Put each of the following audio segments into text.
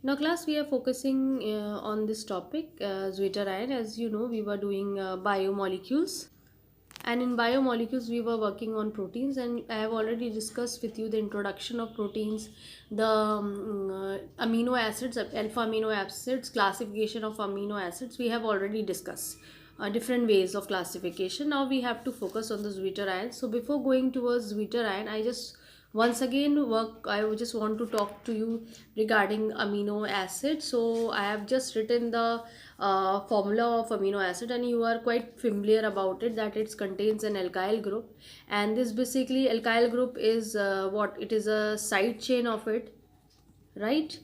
Now class, we are focusing on this topic, zwitterion. As you know, we were doing biomolecules, and in biomolecules we were working on proteins, and I have already discussed with you the introduction of proteins, the amino acids, alpha amino acids, classification of amino acids. We have already discussed different ways of classification. Now we have to focus on the zwitterion. So before going towards zwitterion, I just want to talk to you regarding amino acid. So I have just written the formula of amino acid, and you are quite familiar about it, that it contains an alkyl group. And this basically alkyl group is what it is, a side chain of it, right?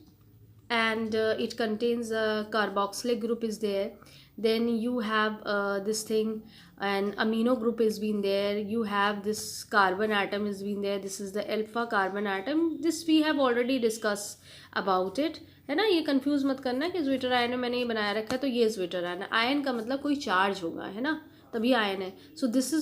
And it contains a carboxylic group is there. Then you have this thing, an amino group is been there. You have this carbon atom is been there. This is the alpha carbon atom. This we have already discussed about it, है ना. ये confuse मत करना कि zwitter ion में मैंने ये बनाया रखा है तो ये ज्विटर आयन है. आयन का मतलब कोई चार्ज होगा, है ना, तभी आयन है. So this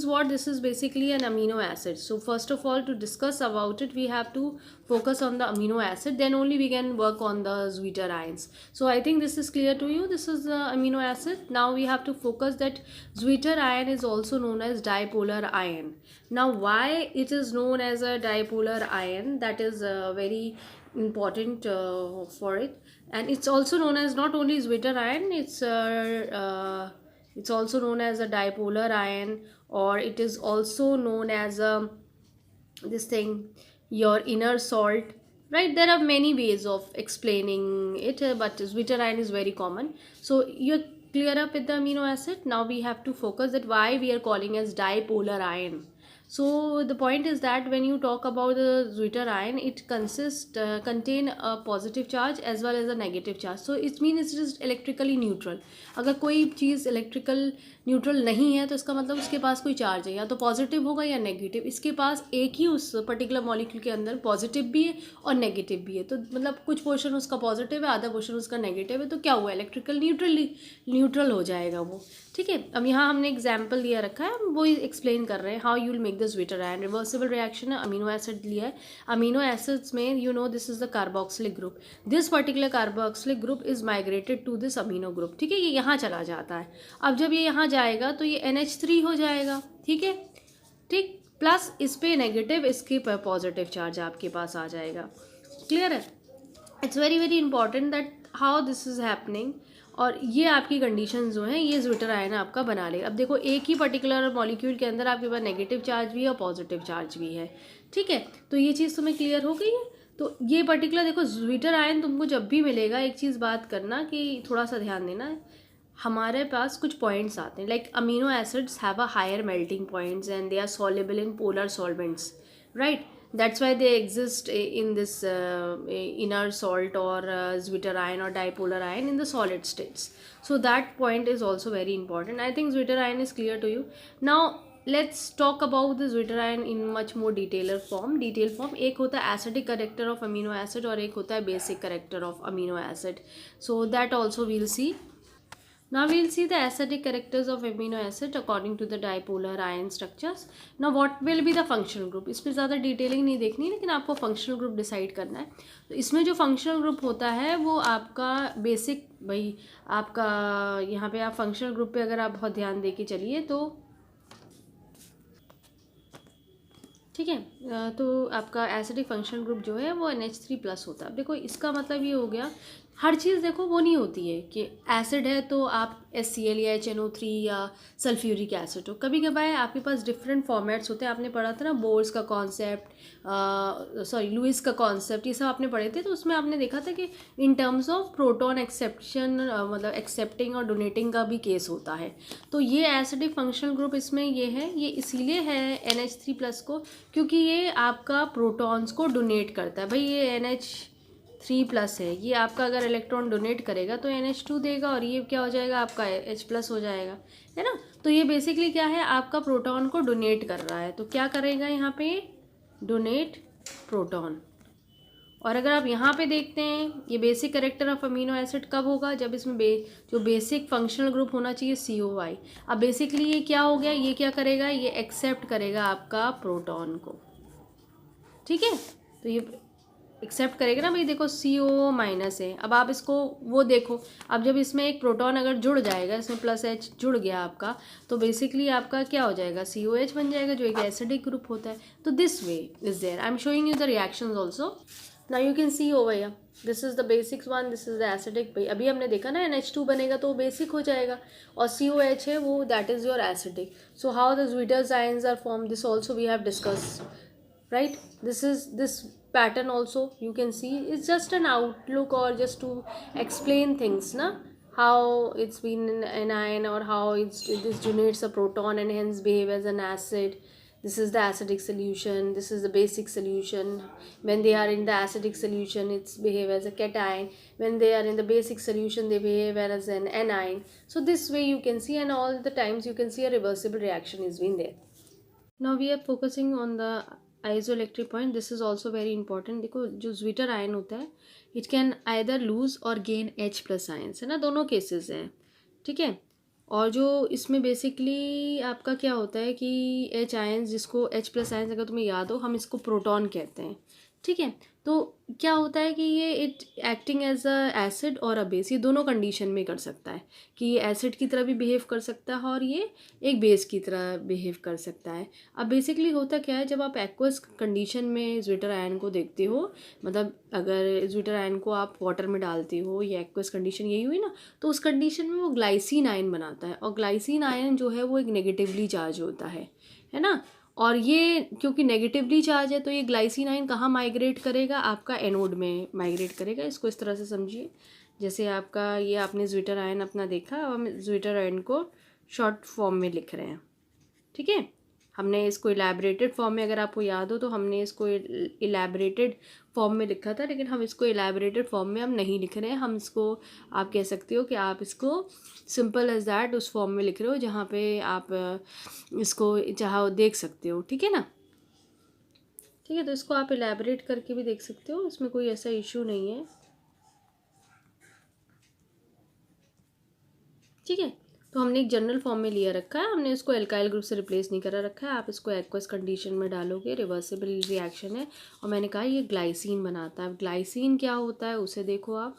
is basically an amino acid. So first of all, to discuss about it, we have to focus on the amino acid, then only we can work on the zwitter ions. So I think this is clear to you. This is the amino acid. Now we have to focus that zwitter ion is also known as dipolar ion. Now why it is known as a dipolar ion, that is very important for it. And it's also known as not only zwitter ion, it's also known as a dipolar ion, or it is also known as a this thing, your inner salt, right? There are many ways of explaining it, but zwitter ion is very common. So you're clear up with the amino acid. Now we have to focus that why we are calling as dipolar ion. So the point is that when you talk about the zwitter ion, it contain a positive charge as well as a negative charge. So it means it is electrically neutral. अगर कोई चीज़ electrical neutral नहीं है तो इसका मतलब उसके पास कोई charge है, या तो पॉजिटिव होगा या नेगेटिव. इसके पास एक ही उस पर्टिकुलर मॉलिक्यूल के अंदर पॉजिटिव भी है और नेगेटिव भी है. तो मतलब कुछ पोर्शन उसका पॉजिटिव है, आधा पोर्शन उसका नेगेटिव है, तो क्या हुआ, इलेक्ट्रिकल न्यूट्रल हो जाएगा वो. ठीक है. अब यहाँ हमने एग्जाम्पल दिया रखा है, हम वो एक्सप्लेन कर रहे हैं how you will make the zwitterion. Reversible reaction है, अमीनो एसिड लिया है. अमीनो एसिड्स में you know this is the carboxylic group. This particular carboxylic group is migrated to this amino group. ठीक है, ये यहाँ चला जाता है. अब जब ये यहाँ जाएगा तो ये NH3 हो जाएगा. ठीक है, ठीक. प्लस इस पे नेगेटिव, इसके पर पॉजिटिव चार्ज आपके पास आ जाएगा. क्लियर है. It's very very important that how this is happening. और ये आपकी कंडीशन जो हैं, ये ज्विटर आयन आपका बना लेगा. अब देखो, एक ही पर्टिकुलर मॉलिक्यूल के अंदर आपके पास नेगेटिव चार्ज भी है और पॉजिटिव चार्ज भी है. ठीक है, तो ये चीज़ तुम्हें क्लियर हो गई है. तो ये पर्टिकुलर देखो, ज्विटर आयन तुमको जब भी मिलेगा, एक चीज़ बात करना कि थोड़ा सा ध्यान देना, हमारे पास कुछ पॉइंट्स आते हैं. Like amino acids have a higher melting points and they are soluble in polar solvents, right? That's why they exist in this inner salt or zwitter ion or dipolar ion in the solid states. So that point is also very important. I think zwitter ion is clear to you. Now let's talk about the zwitter ion in much more detail form. एक होता है acidic character of amino acid और एक होता है basic character of amino acid. So that also we'll see. Now we will see the acidic characters of amino acid according to the dipolar ion structures. Now what will be the functional group? इसमें ज़्यादा detailing नहीं देखनी है, लेकिन आपको functional group decide करना है. तो इसमें जो फंक्शनल ग्रुप होता है वो आपका बेसिक, भाई आपका यहाँ पे आप फंक्शनल ग्रुप पे अगर आप बहुत ध्यान दे के चलिए तो ठीक है, तो आपका एसिडिक फंक्शनल ग्रुप जो है वो NH3+ होता है. देखो इसका मतलब ये हो गया, हर चीज़ देखो वो नहीं होती है कि एसिड है तो आप HCl या HNO3 या सल्फ्यूरिक एसिड हो. कभी कभार आपके पास डिफरेंट फॉर्मेट्स होते हैं. आपने पढ़ा था ना बोर्स का कॉन्सेप्ट, लुइस का कॉन्सेप्ट, ये सब आपने पढ़े थे. तो उसमें आपने देखा था कि in terms of proton exception, मतलब एक्सेप्टिंग और डोनेटिंग का भी केस होता है. तो ये एसिडिक फंक्शनल ग्रुप इसमें ये है, ये इसीलिए है NH3+ को, क्योंकि ये आपका प्रोटॉन्स को डोनेट करता है. भाई ये NH3+ है, ये आपका अगर इलेक्ट्रॉन डोनेट करेगा तो NH2 देगा, और ये क्या हो जाएगा, आपका H+ हो जाएगा, है ना. तो ये बेसिकली क्या है, आपका प्रोटॉन को डोनेट कर रहा है. तो क्या करेगा यहाँ पे, डोनेट प्रोटॉन. और अगर आप यहाँ पे देखते हैं, ये basic character of amino acid कब होगा, जब इसमें जो बेसिक फंक्शनल ग्रुप होना चाहिए COI. अब बेसिकली ये क्या हो गया, ये क्या करेगा, ये एक्सेप्ट करेगा आपका प्रोटॉन को. ठीक है, तो ये एक्सेप्ट करेगा ना भाई, देखो CO माइनस है, अब आप इसको वो देखो, अब जब इसमें एक प्रोटॉन अगर जुड़ जाएगा, इसमें प्लस H जुड़ गया आपका, तो बेसिकली आपका क्या हो जाएगा, COH बन जाएगा, जो एक एसिडिक ग्रुप होता है। तो this way is there, I am showing you the reactions also. Now you can see over here, this is the basic one, this is the acidic. भाई अभी हमने देखा ना NH2 बनेगा तो वो बेसिक हो जाएगा, और COH है वो that is your acidic. So how the Zwitter ions are form, this also we have discuss, right? This pattern also you can see, it's just an outlook or just to explain things na, how it's been an anion, or how this donates a proton and hence behave as an acid. This is the acidic solution, this is the basic solution. When they are in the acidic solution, it's behave as a cation. When they are in the basic solution, they behave as an anion. So this way you can see, and all the times you can see a reversible reaction is been there. Now we are focusing on the isoelectric point. This is also very important. देखो जो Zwitter ion होता है, it can either lose or gain H plus ions, है ना, दोनों cases हैं, ठीक है। और जो इसमें बेसिकली आपका क्या होता है कि H आयन्स, जिसको H प्लस आयन्स अगर तुम्हें याद हो, हम इसको प्रोटॉन कहते हैं, ठीक है। तो क्या होता है कि ये it acting as a acid और अ बेस, ये दोनों कंडीशन में कर सकता है, कि ये एसिड की तरह भी बिहेव कर सकता है और ये एक बेस की तरह बिहेव कर सकता है। अब बेसिकली होता क्या है, जब आप एक्वस कंडीशन में Zwitter आयन को देखते हो, मतलब अगर Zwitter आयन को आप वाटर में डालते हो, ये एक्वस कंडीशन यही हुई ना, तो उस कंडीशन में वो ग्लाइसिन आयन बनाता है, और ग्लाइसिन आयन जो है वो एक नेगेटिवली चार्ज होता है ना। और ये क्योंकि नेगेटिवली चार्ज है, तो ये ग्लाइसिन आयन कहाँ माइग्रेट करेगा, आपका एनोड में माइग्रेट करेगा। इसको इस तरह से समझिए, जैसे आपका ये आपने Zwitter आयन अपना देखा, अब हम Zwitter आयन को शॉर्ट फॉर्म में लिख रहे हैं, ठीक है। हमने इसको इलेबरेटेड फॉर्म में, अगर आपको याद हो तो हमने इसको इलेबरेटेड फॉर्म में लिखा था, लेकिन हम इसको इलेबरेटेड फॉर्म में हम नहीं लिख रहे हैं। हम इसको, आप कह सकते हो कि आप इसको सिंपल एज दैट उस फॉर्म में लिख रहे हो जहाँ पे आप इसको चाहो देख सकते हो, ठीक है ना। ठीक है, तो इसको आप इलेबरेट करके भी देख सकते हो, इसमें कोई ऐसा इशू नहीं है, ठीक है। तो हमने एक जनरल फॉर्म में लिया रखा है, हमने इसको एल्काइल ग्रुप से रिप्लेस नहीं करा रखा है। आप इसको एक्वस कंडीशन में डालोगे, रिवर्सिबल रिएक्शन है, और मैंने कहा ये ग्लाइसिन बनाता है। ग्लाइसिन क्या होता है उसे देखो आप,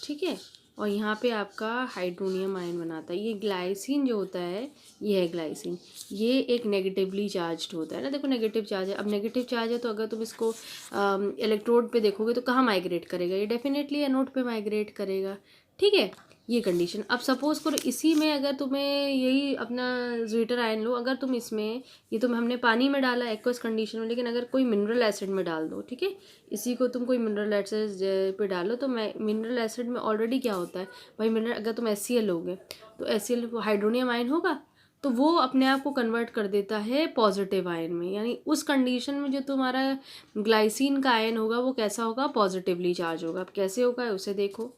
ठीक है। और यहाँ पे आपका हाइड्रोनियम आयन बनाता है। ये ग्लाइसिन जो होता है, ये है ग्लाइसिन, ये एक नेगेटिवली चार्ज्ड होता है ना, देखो नेगेटिव चार्ज है। अब नेगेटिव चार्ज है तो अगर तुम इसको इलेक्ट्रोड पे देखोगे तो कहाँ माइग्रेट करेगा, ये डेफिनेटली एनोड पे माइग्रेट करेगा, ठीक है। ये कंडीशन, अब सपोज करो इसी में अगर तुम्हें यही अपना Zwitter आयन लो, अगर तुम इसमें, ये तुम हमने पानी में डाला एक्वस कंडीशन में, लेकिन अगर कोई मिनरल एसिड में डाल दो, ठीक है, इसी को तुम कोई मिनरल एसिड पे डालो, तो मिनरल एसिड में ऑलरेडी क्या होता है भाई, मिनरल, अगर तुम HCl लोगे तो HCl हाइड्रोनियम आयन होगा, तो वो अपने आप को कन्वर्ट कर देता है पॉजिटिव आयन में। यानी उस कंडीशन में जो तुम्हारा ग्लाइसिन का आयन होगा वो कैसा होगा, पॉजिटिवली चार्ज होगा। अब कैसे होगा उसे देखो,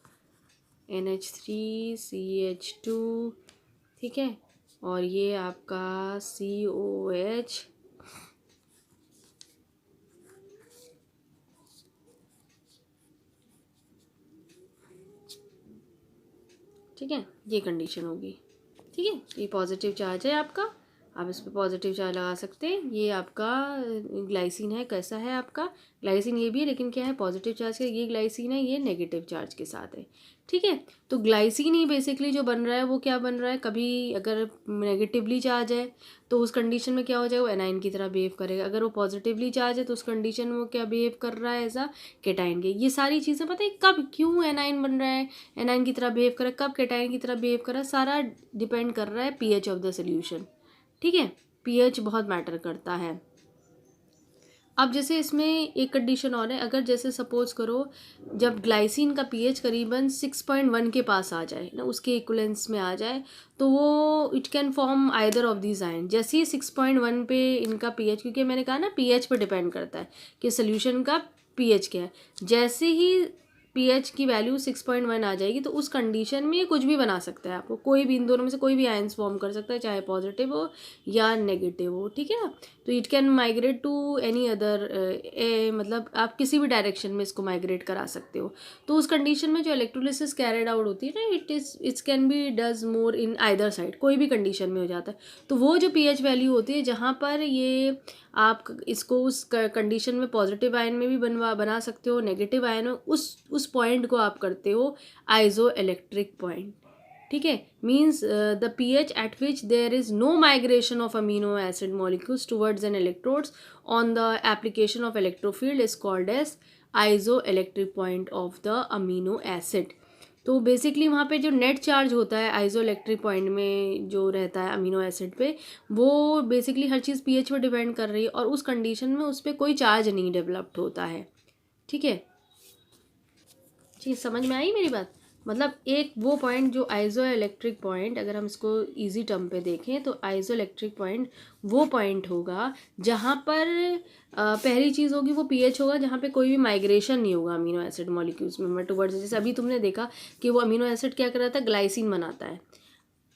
NH3CH2, ठीक है, और ये आपका COH, ठीक है, ये कंडीशन होगी, ठीक है। ये पॉजिटिव चार्ज है आपका, आप इस पर पॉजिटिव चार्ज लगा सकते हैं। ये आपका ग्लाइसिन है, कैसा है आपका ग्लाइसिन, ये भी है, लेकिन क्या है पॉजिटिव चार्ज का, ये ग्लाइसिन है, ये नेगेटिव चार्ज के साथ है, ठीक है। तो ग्लाइसिन ही बेसिकली जो बन रहा है वो क्या बन रहा है, कभी अगर नेगेटिवली चार्ज है तो उस कंडीशन में क्या हो जाएगा, वो एनाइन की तरह बिहेव करेगा। अगर वो पॉजिटिवली चार्ज है तो उस कंडीशन में वो क्या बिहेव कर रहा है, ऐसा केटाइन के। ये सारी चीज़ें पता है कब क्यों एनाइन बन रहा है, एनाइन की तरह बिहेव कर रहा है, कब केटाइन की तरह बिहेव कर रहा है, सारा डिपेंड कर रहा है pH ऑफ द सोल्यूशन, ठीक है। pH बहुत मैटर करता है। अब जैसे इसमें एक कंडीशन और है, अगर जैसे सपोज करो जब ग्लाइसिन का pH करीबन 6.1 के पास आ जाए ना, उसके इक्वलेंस में आ जाए, तो वो it can form either of these ion. जैसे ही 6.1 पे इनका pH, क्योंकि मैंने कहा ना pH पर डिपेंड करता है कि सोल्यूशन का pH क्या है, जैसे ही pH की वैल्यू 6.1 आ जाएगी तो उस कंडीशन में ये कुछ भी बना सकता है, आपको कोई भी इन दोनों में से कोई भी आयंस फॉर्म कर सकता है, चाहे पॉजिटिव हो या नेगेटिव हो, ठीक है ना। तो it can migrate to any other, मतलब आप किसी भी डायरेक्शन में इसको माइग्रेट करा सकते हो। तो उस कंडीशन में जो इलेक्ट्रोलिसिस कैरिड आउट होती है ना, it's can be does more in either side, कोई भी कंडीशन में हो जाता है। तो वो जो pH वैल्यू होती है जहाँ पर ये आप इसको उस कंडीशन में पॉजिटिव आयन में भी बना सकते हो, नेगेटिव आयन में, उस पॉइंट को आप करते हो आइसो इलेक्ट्रिक पॉइंट, ठीक है। Means the pH at which there is no migration of amino acid molecules towards an electrodes on the application of electric field is called as isoelectric point of the amino acid. तो basically वहाँ पे जो net charge होता है iso electric point में जो रहता है अमीनो एसिड पे, वो बेसिकली हर चीज़ pH पे डिपेंड कर रही है और उस कंडीशन में उस पर कोई चार्ज नहीं डेवलप्ड होता है, ठीक है। चीज़ समझ में आई मेरी बात? मतलब एक वो पॉइंट जो आइसो इलेक्ट्रिक पॉइंट, अगर हम इसको इजी टर्म पे देखें तो आइसो इलेक्ट्रिक पॉइंट वो पॉइंट होगा जहाँ पर पहली चीज़ होगी वो pH होगा जहाँ पे कोई भी माइग्रेशन नहीं होगा अमीनो एसिड मॉलिक्यूल्स में टुवर्ड्स। जैसे अभी तुमने देखा कि वो अमीनो एसिड क्या कर रहा था, ग्लाइसिन बनाता है,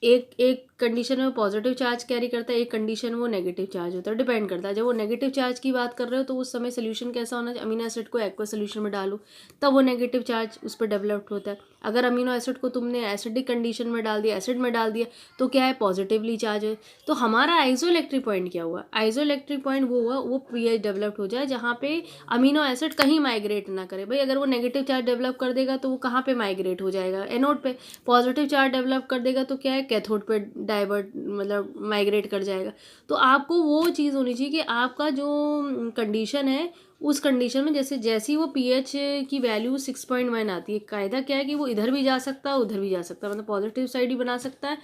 एक कंडीशन में पॉजिटिव चार्ज कैरी करता है, एक कंडीशन में वो नेगेटिव चार्ज होता है, डिपेंड करता है। जब वो नेगेटिव चार्ज की बात कर रहे हो तो उस समय सोल्यूशन कैसा होना चाहिए, अमीनो एसिड को एक्वा सोल्यूशन में डालो तब वो नेगेटिव चार्ज उस पर डेवलप्ड होता है। अगर अमीनो एसिड को तुमने एसिडिक कंडीशन में डाल दिया, एसिड में डाल दिया, तो क्या है, पॉजिटिवली चार्ज है। तो हमारा आइसो इलेक्ट्रिक पॉइंट क्या हुआ, आइसो इलेक्ट्रिक पॉइंट वो हुआ वो pH डेवलप्ड हो जाए जहाँ पे अमीनो एसिड कहीं माइग्रेट ना करे। भाई अगर वो नेगेटिव चार्ज डेवलप कर देगा तो वो कहाँ पे माइग्रेट हो जाएगा, एनोड पे। पॉजिटिव चार्ज डेवलप कर देगा तो क्या है, कैथोड पे डाइवर्ट मतलब माइग्रेट कर जाएगा। तो आपको वो चीज़ होनी चाहिए कि आपका जो कंडीशन है उस कंडीशन में जैसे जैसी वो pH की वैल्यू 6.1 आती है, कायदा क्या है कि वो इधर भी जा सकता है उधर भी जा सकता है, मतलब पॉजिटिव साइड ही बना सकता है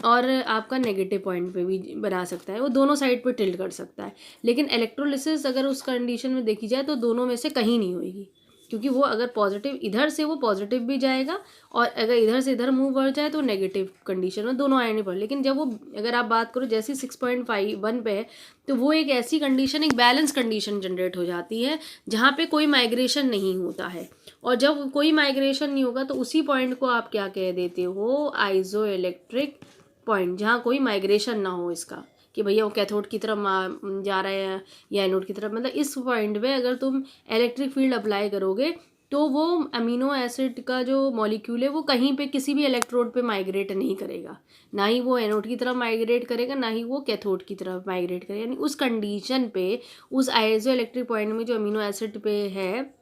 और आपका नेगेटिव पॉइंट पे भी बना सकता है, वो दोनों साइड पे टिल्ट कर सकता है। लेकिन इलेक्ट्रोलिसिस अगर उस कंडीशन में देखी जाए तो दोनों में से कहीं नहीं होगी, क्योंकि वो अगर पॉजिटिव इधर से वो पॉजिटिव भी जाएगा और अगर इधर से इधर मूव कर जाए तो नेगेटिव कंडीशन में दोनों आए नहीं पड़े। लेकिन जब वो अगर आप बात करो जैसे 6.51 पे है तो वो एक ऐसी कंडीशन, एक बैलेंस कंडीशन जनरेट हो जाती है जहाँ पे कोई माइग्रेशन नहीं होता है। और जब कोई माइग्रेशन नहीं होगा तो उसी पॉइंट को आप क्या कह देते हो, आइसो इलेक्ट्रिक पॉइंट, जहाँ कोई माइग्रेशन ना हो इसका, कि भैया वो कैथोड की तरफ जा रहे हैं या एनोड की तरफ। मतलब इस पॉइंट पे अगर तुम इलेक्ट्रिक फील्ड अप्लाई करोगे तो वो अमीनो एसिड का जो मॉलिक्यूल है वो कहीं पे किसी भी इलेक्ट्रोड पे माइग्रेट नहीं करेगा, ना ही वो एनोड की तरफ माइग्रेट करेगा ना ही वो कैथोड की तरफ माइग्रेट करेगा। यानी उस कंडीशन पे, उस आइसो इलेक्ट्रिक पॉइंट में जो अमीनो एसिड पे है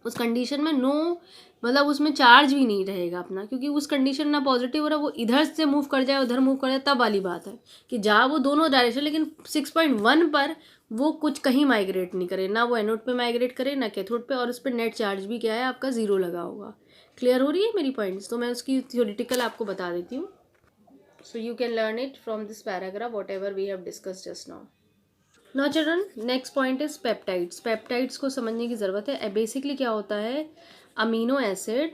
उस कंडीशन में नो, मतलब उसमें चार्ज भी नहीं रहेगा अपना, क्योंकि उस कंडीशन ना पॉजिटिव हो रहा, वो इधर से मूव कर जाए उधर मूव कर जाए तब वाली बात है कि जा वो दोनों डायरेक्शन। लेकिन 6.1 पर वो कुछ कहीं माइग्रेट नहीं करे, ना वो एनोड पे माइग्रेट करे ना कैथोड पे, और उस पर नेट चार्ज भी क्या है आपका ज़ीरो लगा होगा। क्लियर हो रही है मेरी पॉइंट्स? तो मैं उसकी थ्योरेटिकल आपको बता देती हूँ। So you can learn it from this paragraph whatever we have discuss just now. Now children, next point is peptides. Peptides को समझने की ज़रूरत है। बेसिकली क्या होता है, अमीनो एसिड,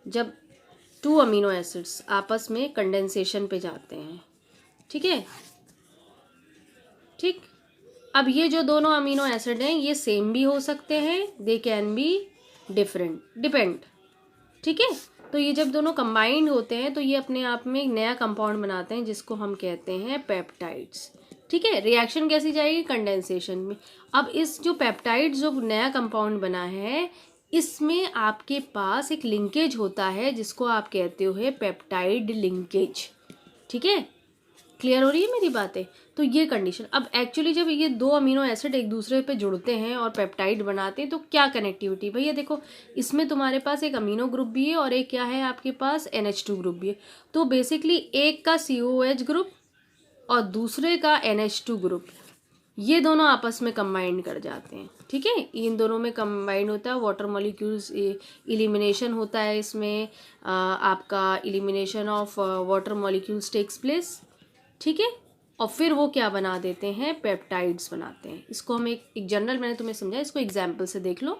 जब टू अमीनो एसिड्स आपस में कंडेंसेशन पे जाते हैं, ठीक है, ठीक। अब ये जो दोनों अमीनो एसिड हैं ये सेम भी हो सकते हैं, they can be different, depend, ठीक है। तो ये जब दोनों कंबाइंड होते हैं तो ये अपने आप में एक नया कंपाउंड बनाते हैं जिसको हम कहते हैं पेप्टाइड्स, ठीक है। रिएक्शन कैसी जाएगी, कंडेंसेशन में। अब इस जो पेप्टाइड्स जो नया कंपाउंड बना है इसमें आपके पास एक लिंकेज होता है जिसको आप कहते हो है पेप्टाइड लिंकेज, ठीक है। क्लियर हो रही है मेरी बातें? तो ये कंडीशन, अब एक्चुअली जब ये दो अमीनो एसिड एक दूसरे पे जुड़ते हैं और पेप्टाइड बनाते हैं तो क्या कनेक्टिविटी, भैया देखो इसमें तुम्हारे पास एक अमीनो ग्रुप भी है और एक क्या है आपके पास NH2 ग्रुप भी है। तो बेसिकली एक का COH ग्रुप और दूसरे का NH2 ग्रुप, ये दोनों आपस में कंबाइंड कर जाते हैं, ठीक है। इन दोनों में कंबाइंड होता है, वाटर मॉलिक्यूल्स इलिमिनेशन होता है इसमें, आपका elimination of water molecules takes place, ठीक है। और फिर वो क्या बना देते हैं, पेप्टाइड्स बनाते हैं। इसको हम एक जनरल, मैंने तुम्हें समझाया, इसको एग्जाम्पल से देख लो,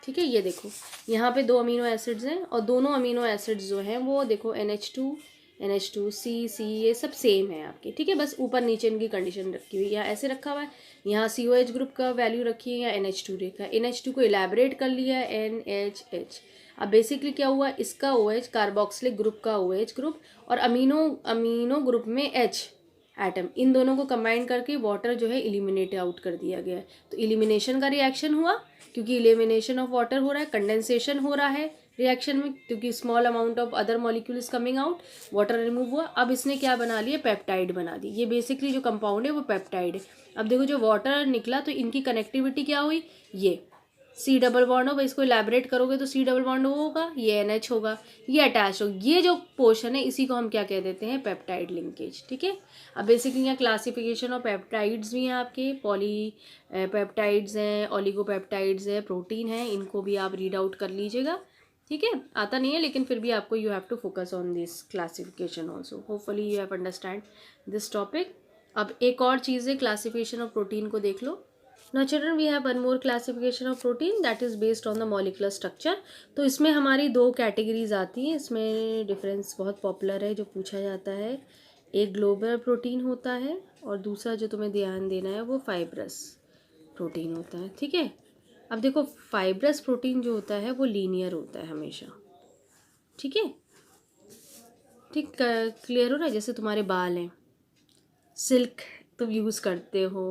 ठीक है। ये देखो यहाँ पे दो अमीनो एसिड्स हैं और दोनों अमीनो एसिड्स जो हैं वो देखो NH2 NH2C C ये सब सेम है आपके, ठीक है। बस ऊपर नीचे इनकी कंडीशन रखी हुई है, यहाँ ऐसे रखा हुआ है, यहाँ COH ग्रुप का वैल्यू रखी है, यहाँ NH2 रखा है। NH2 को इलेबरेट कर लिया है NHH। अब बेसिकली क्या हुआ, इसका OH कार्बोक्सिलिक ग्रुप का OH ग्रुप और अमीनो ग्रुप में H एटम, इन दोनों को कंबाइन करके वाटर जो है इलिमिनेट आउट कर दिया गया है। तो इलिमिनेशन का रिएक्शन हुआ, क्योंकि इलिमिनेशन ऑफ वाटर हो रहा है, कंडेंसेशन हो रहा है रिएक्शन में, क्योंकि small amount of other molecule is coming out, water remove हुआ। अब इसने क्या बना लिया, पेप्टाइड बना दी। ये बेसिकली जो कंपाउंड है वो पेप्टाइड है। अब देखो जो वाटर निकला तो इनकी कनेक्टिविटी क्या हुई, ये C डबल बॉन्ड होगा, इसको इलेबरेट करोगे तो C डबल बॉन्ड होगा, ये NH होगा, ये अटैच होगा। ये जो पोर्शन है इसी को हम क्या कह देते हैं, पेप्टाइड लिंकेज, ठीक है। अब बेसिकली यहाँ क्लासिफिकेशन ऑफ पेप्टाइड्स भी हैं आपके, पॉली पेप्टाइड्स हैं, ओलिगोपेप्टाइड्स है, प्रोटीन है, इनको भी आप रीड आउट कर लीजिएगा, ठीक है। आता नहीं है लेकिन फिर भी आपको you have to focus on this classification also, hopefully you have understand this topic. अब एक और चीज़ है, क्लासिफिकेशन ऑफ प्रोटीन को देख लो। Now children, we have one more classification of protein that is based on the molecular structure। तो इसमें हमारी दो कैटेगरीज आती हैं, इसमें डिफरेंस बहुत पॉपुलर है जो पूछा जाता है। एक ग्लोबुलर प्रोटीन होता है और दूसरा जो तुम्हें ध्यान देना है वो फाइब्रस प्रोटीन होता है, ठीक है। अब देखो फाइब्रस प्रोटीन जो होता है वो लीनियर होता है हमेशा, ठीक है। ठीक, क्लियर हो रहा है। जैसे तुम्हारे बाल हैं, सिल्क तुम यूज़ करते हो,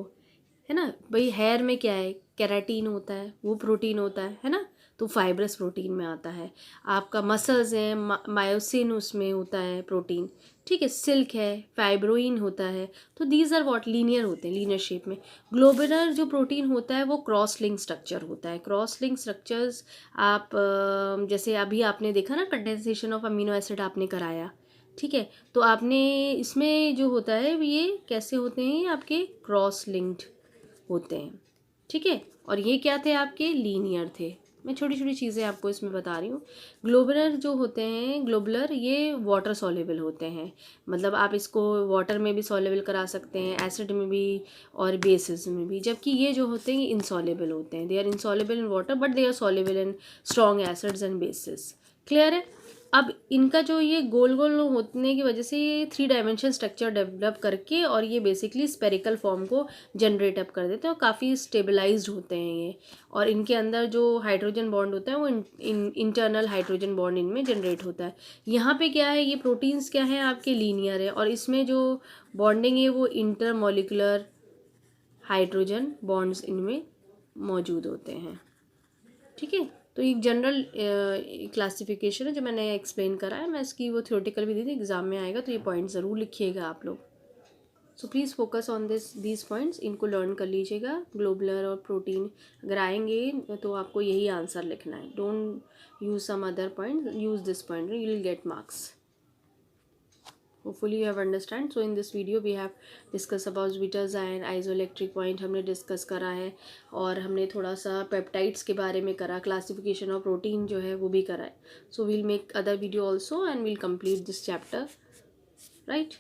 है ना भाई। हेयर में क्या है, केराटिन होता है, वो प्रोटीन होता है ना, तो फाइब्रस प्रोटीन में आता है। आपका मसल्स हैं, मायोसिन उसमें होता है प्रोटीन, ठीक है। सिल्क है, फाइब्रोइन होता है, तो दीज आर व्हाट, लीनियर होते हैं, लीनियर शेप में। ग्लोबुलर जो प्रोटीन होता है वो क्रॉस लिंक स्ट्रक्चर होता है। क्रॉस लिंक स्ट्रक्चर्स आप जैसे अभी आपने देखा ना, कंडेंसेशन ऑफ अमीनो एसिड आपने कराया, ठीक है। तो आपने इसमें जो होता है ये कैसे होते हैं, आपके क्रॉस लिंक्ड होते हैं, ठीक है। और ये क्या थे, आपके लीनियर थे। मैं छोटी छोटी चीज़ें आपको इसमें बता रही हूँ। ग्लोबुलर जो होते हैं, ग्लोबुलर ये वाटर सॉल्युबल होते हैं, मतलब आप इसको वाटर में भी सॉल्युबल करा सकते हैं, एसिड में भी और बेसिस में भी। जबकि ये जो होते हैं ये इनसॉल्युबल होते हैं, they are insoluble in water but they are soluble in strong acids and bases. Clear है। अब इनका जो ये गोल गोल होने की वजह से ये 3 डायमेंशन स्ट्रक्चर डेवलप करके और ये बेसिकली स्पेरिकल फॉर्म को जनरेट अप कर देते हैं और काफ़ी स्टेबलाइज्ड होते हैं ये। और इनके अंदर जो हाइड्रोजन बॉन्ड होता है वो इंटरनल हाइड्रोजन बॉन्ड इनमें जनरेट होता है। यहाँ पे क्या है, ये प्रोटीन्स क्या है आपके, लीनियर है, और इसमें जो बॉन्डिंग है वो इंटरमोलिकुलर हाइड्रोजन बॉन्ड्स इनमें मौजूद होते हैं, ठीक है। तो एक जनरल क्लासिफिकेशन है जो मैंने एक्सप्लेन करा है, मैं इसकी वो थ्योरेटिकल भी दी थी, एग्जाम में आएगा तो ये पॉइंट ज़रूर लिखिएगा आप लोग। So please focus on these points, इनको लर्न कर लीजिएगा। ग्लोबुलर और प्रोटीन अगर आएंगे तो आपको यही आंसर लिखना है, don't use some other point, use this point, you will get marks. Hopefully you have understand. So in this video we have discuss about betas and isoelectric point हमने discuss करा है, और हमने थोड़ा सा पेप्टाइड्स के बारे में करा, क्लासिफिकेशन ऑफ प्रोटीन जो है वो भी करा है। So we'll make other video also and we'll complete this chapter, right.